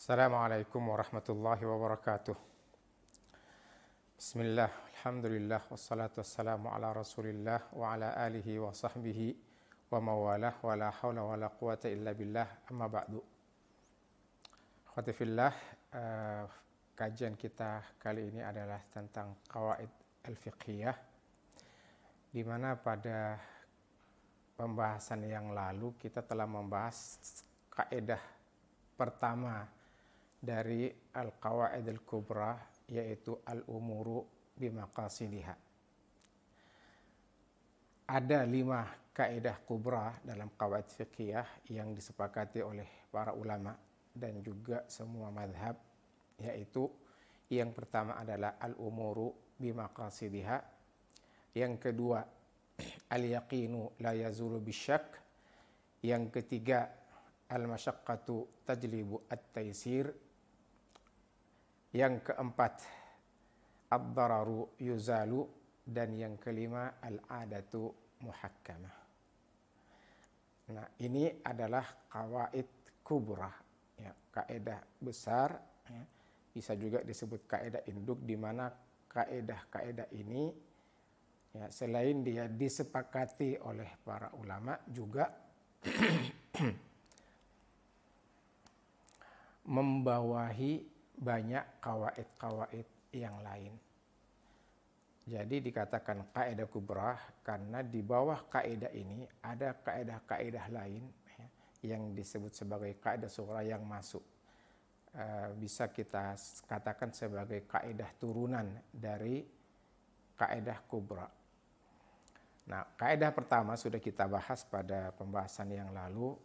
Assalamualaikum warahmatullahi wabarakatuh. Bismillah, alhamdulillah, wassalatu wassalamu ala rasulillah wa ala alihi wa sahbihi wa mawalah wa la hawla wa la quwata illa billah, amma ba'du. Akhwatifillah, kajian kita kali ini adalah tentang qawaid al-fiqhiyah, di mana pada pembahasan yang lalu kita telah membahas kaidah pertama dari al-qawaid al-kubra, yaitu al-umuru bimaqasidiha. Ada 5 kaidah kubra dalam qawaid fiqhiyah yang disepakati oleh para ulama dan juga semua madhab, yaitu yang pertama adalah al-umuru bimaqasidiha, yang kedua al-yaqinu la yazulu bisyak, yang ketiga al-masyaqqatu tajlibu at-taysir, yang keempat ad-dararu yuzalu, dan yang kelima al-adatu muhakkamah. Nah, ini adalah qawaid kubra, ya, kaidah besar, ya. Bisa juga disebut kaidah induk, di mana kaidah-kaidah ini, ya, selain dia disepakati oleh para ulama, juga membawahi banyak kawaid-kawaid yang lain. Jadi dikatakan kaidah kubra karena di bawah kaidah ini ada kaidah-kaidah lain, ya, yang disebut sebagai kaidah sughra yang masuk. Bisa kita katakan sebagai kaidah turunan dari kaidah kubra. Nah, kaidah pertama sudah kita bahas pada pembahasan yang lalu,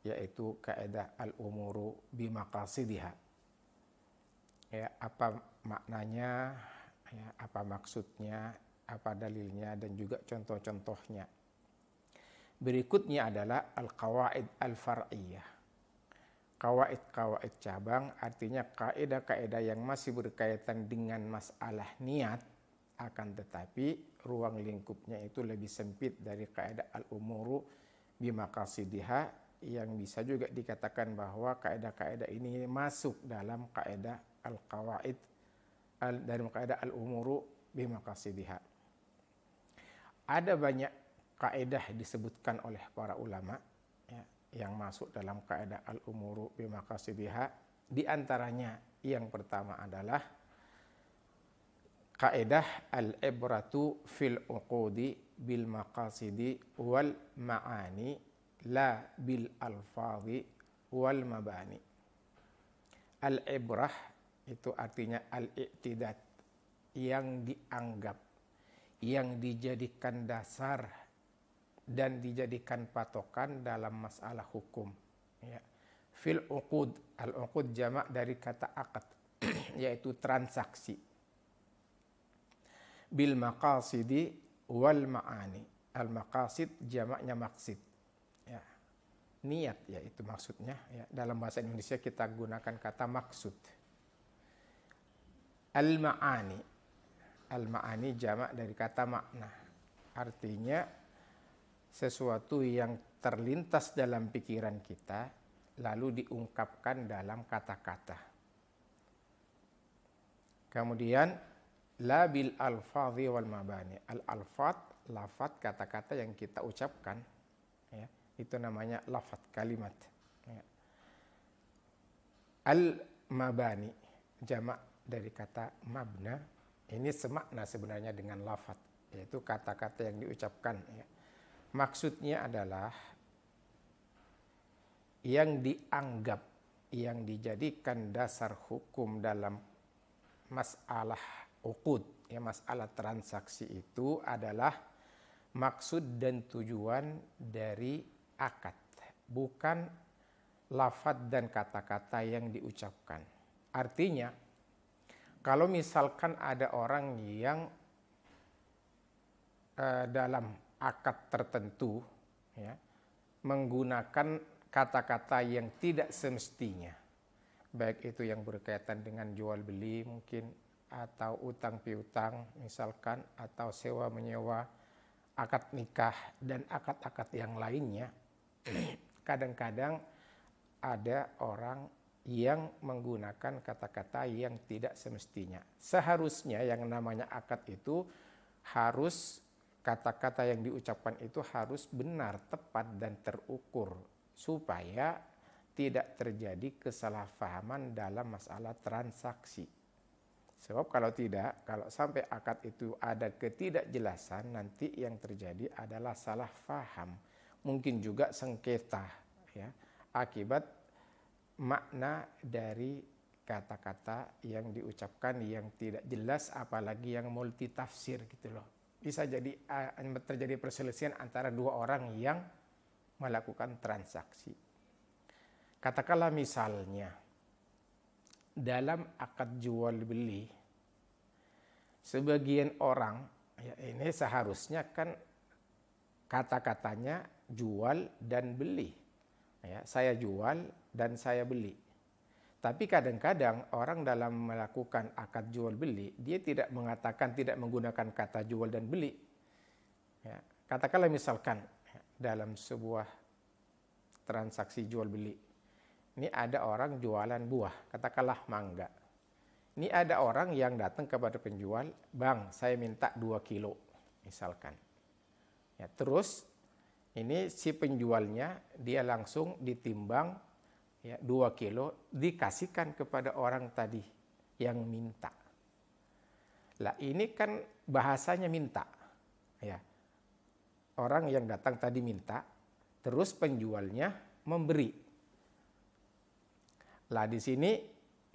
yaitu kaidah al-umuru bimaqasidiha. Ya, apa maknanya, ya, apa maksudnya, apa dalilnya, dan juga contoh-contohnya. Berikutnya adalah al-qawaid al-far'iyah. Qawaid-qawaid cabang, artinya kaidah-kaidah yang masih berkaitan dengan masalah niat, akan tetapi ruang lingkupnya itu lebih sempit dari kaidah al-umuru bimaqasidiha, yang bisa juga dikatakan bahwa kaidah-kaidah ini masuk dalam kaidah al-qawaid dalam kaidah al-umuru bimaqasidiha. Ada banyak kaidah disebutkan oleh para ulama, ya, yang masuk dalam kaidah al-umuru bimaqasidiha. Di antaranya yang pertama adalah kaidah al-ibratu fil uqudi bil maqasidi wal ma'ani la bil alfadhi wal mabani. Al-ibrah itu artinya al-i'tidad, yang dianggap, yang dijadikan dasar dan dijadikan patokan dalam masalah hukum, ya. Fil uqud, al-uqud jamak dari kata aqd yaitu transaksi. Bil maqasidi wal ma'ani, al-maqasid jamaknya maqsid, ya, niat, ya, itu maksudnya, ya. Dalam bahasa Indonesia kita gunakan kata maksud. Al-ma'ani, al-ma'ani jamak dari kata makna, artinya sesuatu yang terlintas dalam pikiran kita lalu diungkapkan dalam kata-kata. Kemudian la bil alfadhi wal mabani, al-alfad, lafad, kata-kata yang kita ucapkan, ya, itu namanya lafad, kalimat, ya. Al-mabani jamak dari kata mabna, ini semakna sebenarnya dengan lafad, yaitu kata-kata yang diucapkan, ya. Maksudnya adalah yang dianggap, yang dijadikan dasar hukum dalam masalah uqud, ya, masalah transaksi, itu adalah maksud dan tujuan dari akad, bukan lafad dan kata-kata yang diucapkan. Artinya, kalau misalkan ada orang yang dalam akad tertentu, ya, menggunakan kata-kata yang tidak semestinya, baik itu yang berkaitan dengan jual beli mungkin, atau utang piutang misalkan, atau sewa menyewa, akad nikah, dan akad-akad yang lainnya, kadang-kadang ada orang yang menggunakan kata-kata yang tidak semestinya. Seharusnya yang namanya akad itu harus kata-kata yang diucapkan itu harus benar, tepat, dan terukur supaya tidak terjadi kesalahpahaman dalam masalah transaksi. Sebab kalau tidak, kalau sampai akad itu ada ketidakjelasan, nanti yang terjadi adalah salah paham. Mungkin juga sengketa, ya, akibat makna dari kata-kata yang diucapkan yang tidak jelas, apalagi yang multitafsir gitu loh. Bisa jadi terjadi perselisihan antara dua orang yang melakukan transaksi. Katakanlah misalnya dalam akad jual beli, sebagian orang, ya ini seharusnya kan kata-katanya jual dan beli. Ya, saya jual dan saya beli. Tapi kadang-kadang orang dalam melakukan akad jual beli, dia tidak mengatakan, tidak menggunakan kata jual dan beli. Ya, katakanlah misalkan dalam sebuah transaksi jual beli, ini ada orang jualan buah, katakanlah mangga. Ini ada orang yang datang kepada penjual, "Bang, saya minta 2 kilo," misalkan. Ya, terus ini si penjualnya, dia langsung ditimbang, ya, 2 kilo, dikasihkan kepada orang tadi yang minta. Lah ini kan bahasanya minta. Ya. Orang yang datang tadi minta, terus penjualnya memberi. Lah di sini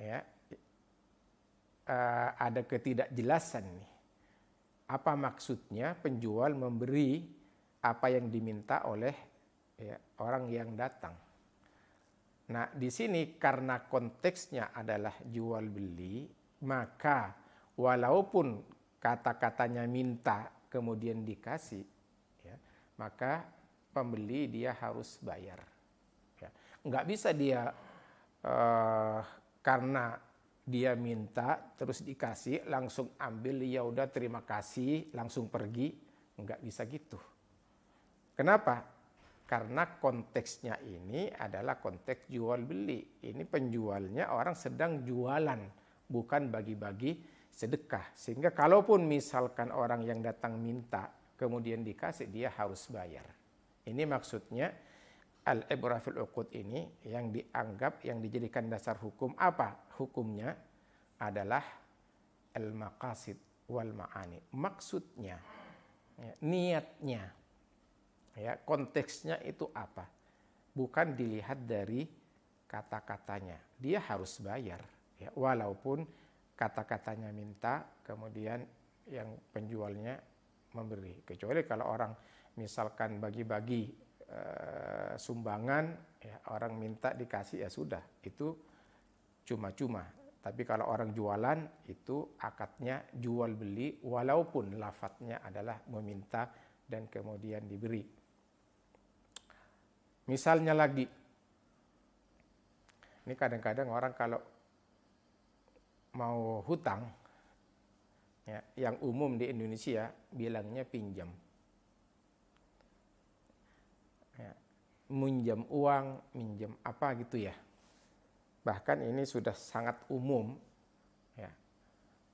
ya ada ketidakjelasan nih. Apa maksudnya penjual memberi apa yang diminta oleh ya, orang yang datang? Nah, di sini karena konteksnya adalah jual beli, maka walaupun kata-katanya minta kemudian dikasih, ya, maka pembeli dia harus bayar. Ya. Nggak bisa dia karena dia minta terus dikasih langsung ambil, ya udah terima kasih langsung pergi, nggak bisa gitu. Kenapa? Karena konteksnya ini adalah konteks jual beli. Ini penjualnya orang sedang jualan, bukan bagi-bagi sedekah. Sehingga kalaupun misalkan orang yang datang minta kemudian dikasih, dia harus bayar. Ini maksudnya al-ibrah fil uqud ini yang dianggap, yang dijadikan dasar hukum. Apa hukumnya? Adalah al-maqasid wal ma'ani. Maksudnya, ya, niatnya, ya, konteksnya itu apa? Bukan dilihat dari kata-katanya. Dia harus bayar, ya, walaupun kata-katanya minta, kemudian yang penjualnya memberi. Kecuali kalau orang misalkan bagi-bagi sumbangan, ya, orang minta dikasih, ya sudah, itu cuma-cuma. Tapi kalau orang jualan, itu akadnya jual beli walaupun lafadznya adalah meminta dan kemudian diberi. Misalnya lagi, ini kadang-kadang orang kalau mau hutang, ya, yang umum di Indonesia bilangnya pinjam. Ya, minjam uang, minjam apa gitu ya. Bahkan ini sudah sangat umum, ya.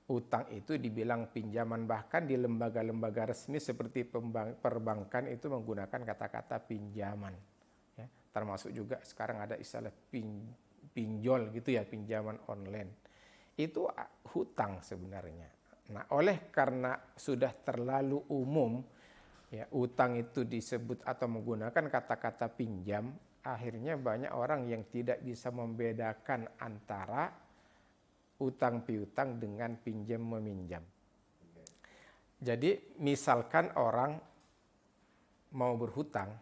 Utang itu dibilang pinjaman, bahkan di lembaga-lembaga resmi seperti perbankan itu menggunakan kata-kata pinjaman. Ya. Termasuk juga sekarang ada istilah pinjol gitu ya, pinjaman online. Itu hutang sebenarnya. Nah, oleh karena sudah terlalu umum, ya, utang itu disebut atau menggunakan kata-kata pinjam, akhirnya banyak orang yang tidak bisa membedakan antara utang piutang dengan pinjam meminjam. Jadi misalkan orang mau berhutang,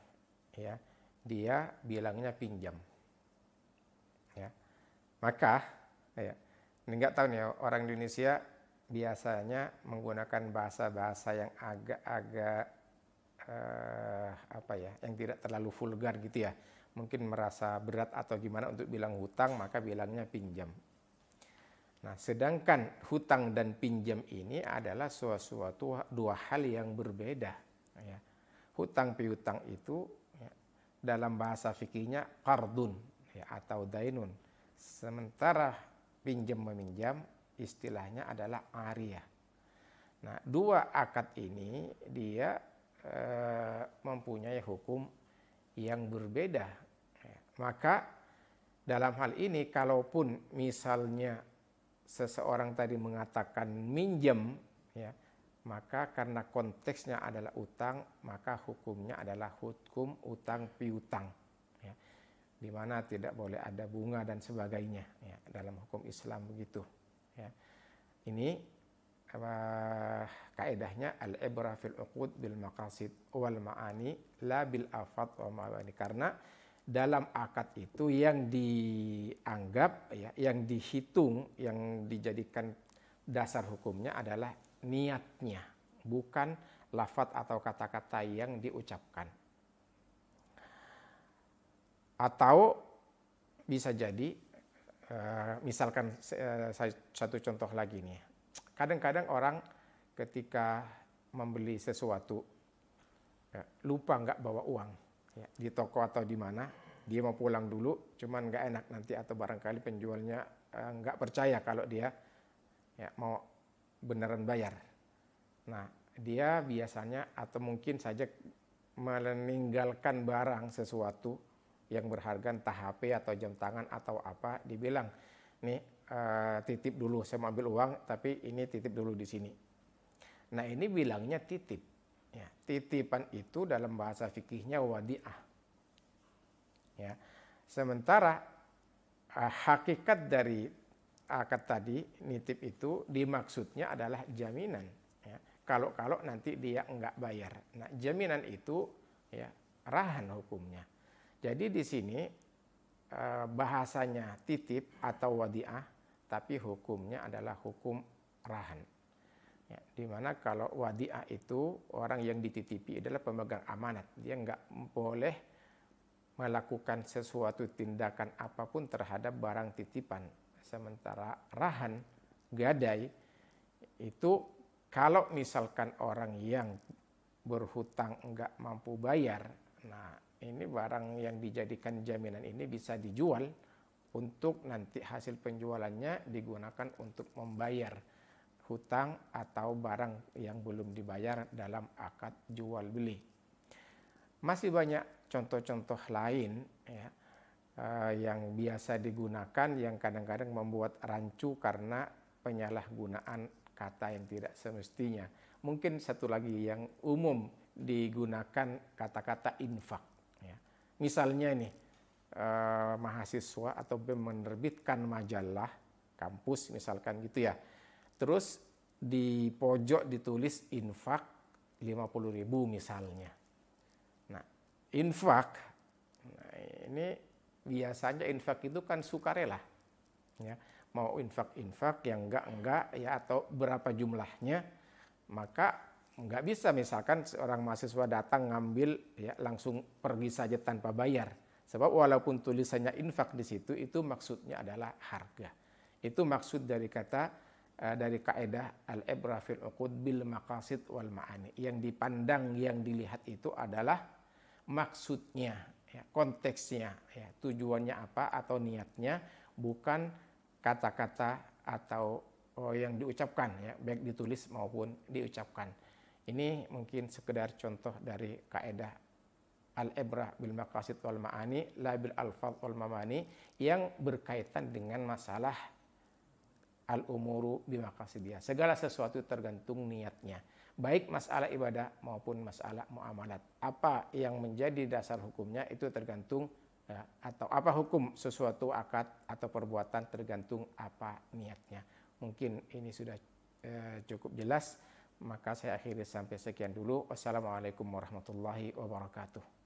ya, dia bilangnya pinjam, ya, maka ya, ini nggak tahu nih, orang Indonesia biasanya menggunakan bahasa-bahasa yang agak-agak apa ya, yang tidak terlalu vulgar gitu ya. Mungkin merasa berat atau gimana untuk bilang hutang, maka bilangnya pinjam. Nah, sedangkan hutang dan pinjam ini adalah suatu dua hal yang berbeda. Ya. Hutang piutang itu, ya, dalam bahasa fikihnya qardun, ya, atau dainun, Sementara pinjam meminjam istilahnya adalah ariyah. Nah, dua akad ini dia mempunyai hukum yang berbeda. Maka dalam hal ini kalaupun misalnya seseorang tadi mengatakan minjem, ya, maka karena konteksnya adalah utang, maka hukumnya adalah hukum utang piutang, ya, di mana tidak boleh ada bunga dan sebagainya, ya, dalam hukum Islam begitu. Ya. Ini kaedahnya al-ibrah fil uqud bil maqasid wal ma'ani la bil afad wa ma'ani, karena dalam akad itu yang dianggap, ya, yang dihitung, yang dijadikan dasar hukumnya adalah niatnya, bukan lafaz atau kata-kata yang diucapkan. Atau bisa jadi misalkan satu contoh lagi nih. Kadang-kadang orang ketika membeli sesuatu, ya, lupa nggak bawa uang, ya, di toko atau di mana, dia mau pulang dulu, cuman nggak enak nanti, atau barangkali penjualnya nggak percaya kalau dia, ya, mau beneran bayar. Nah, dia biasanya atau mungkin saja meninggalkan barang sesuatu yang berharga, entah HP atau jam tangan atau apa, dibilang, nih titip dulu, saya mau ambil uang, tapi ini titip dulu di sini. Nah, ini bilangnya titip. Ya, titipan itu dalam bahasa fikihnya wadi'ah. Ya, sementara hakikat dari akad tadi, nitip itu dimaksudnya adalah jaminan. Ya, kalau nanti dia enggak bayar. Nah, jaminan itu, ya, rahan hukumnya. Jadi di sini bahasanya titip atau wadi'ah, tapi hukumnya adalah hukum rahan. Ya, dimana kalau wadi'ah itu orang yang dititipi adalah pemegang amanat, dia nggak boleh melakukan sesuatu tindakan apapun terhadap barang titipan. Sementara rahan, gadai, itu kalau misalkan orang yang berhutang nggak mampu bayar, nah ini barang yang dijadikan jaminan ini bisa dijual untuk nanti hasil penjualannya digunakan untuk membayar hutang atau barang yang belum dibayar dalam akad jual beli. Masih banyak contoh-contoh lain, ya, yang biasa digunakan yang kadang-kadang membuat rancu karena penyalahgunaan kata yang tidak semestinya. Mungkin satu lagi yang umum digunakan kata-kata infak. Ya. Misalnya nih, mahasiswa atau menerbitkan majalah kampus misalkan gitu ya. Terus di pojok ditulis infak 50.000 misalnya. Nah, infak, nah ini biasanya infak itu kan sukarela. Ya, mau infak yang enggak ya, atau berapa jumlahnya, maka nggak bisa misalkan seorang mahasiswa datang ngambil, ya, langsung pergi saja tanpa bayar. Sebab walaupun tulisannya infak di situ, itu maksudnya adalah harga. Itu maksud dari dari kaedah al-ibrah fil uqud bil maqasid wal ma'ani. Yang dipandang, yang dilihat itu adalah maksudnya, ya, konteksnya, ya, tujuannya apa atau niatnya, bukan kata-kata atau yang diucapkan, ya, baik ditulis maupun diucapkan. Ini mungkin sekedar contoh dari kaedah al-ibrah bil maqasid wal ma'ani la bil alfaz wal mamani, yang berkaitan dengan masalah al-umuru bi maqasidiyah. Segala sesuatu tergantung niatnya, baik masalah ibadah maupun masalah muamalat. Apa yang menjadi dasar hukumnya itu tergantung, ya, atau apa hukum sesuatu akad atau perbuatan tergantung apa niatnya. Mungkin ini sudah cukup jelas, maka saya akhiri sampai sekian dulu. Wassalamualaikum warahmatullahi wabarakatuh.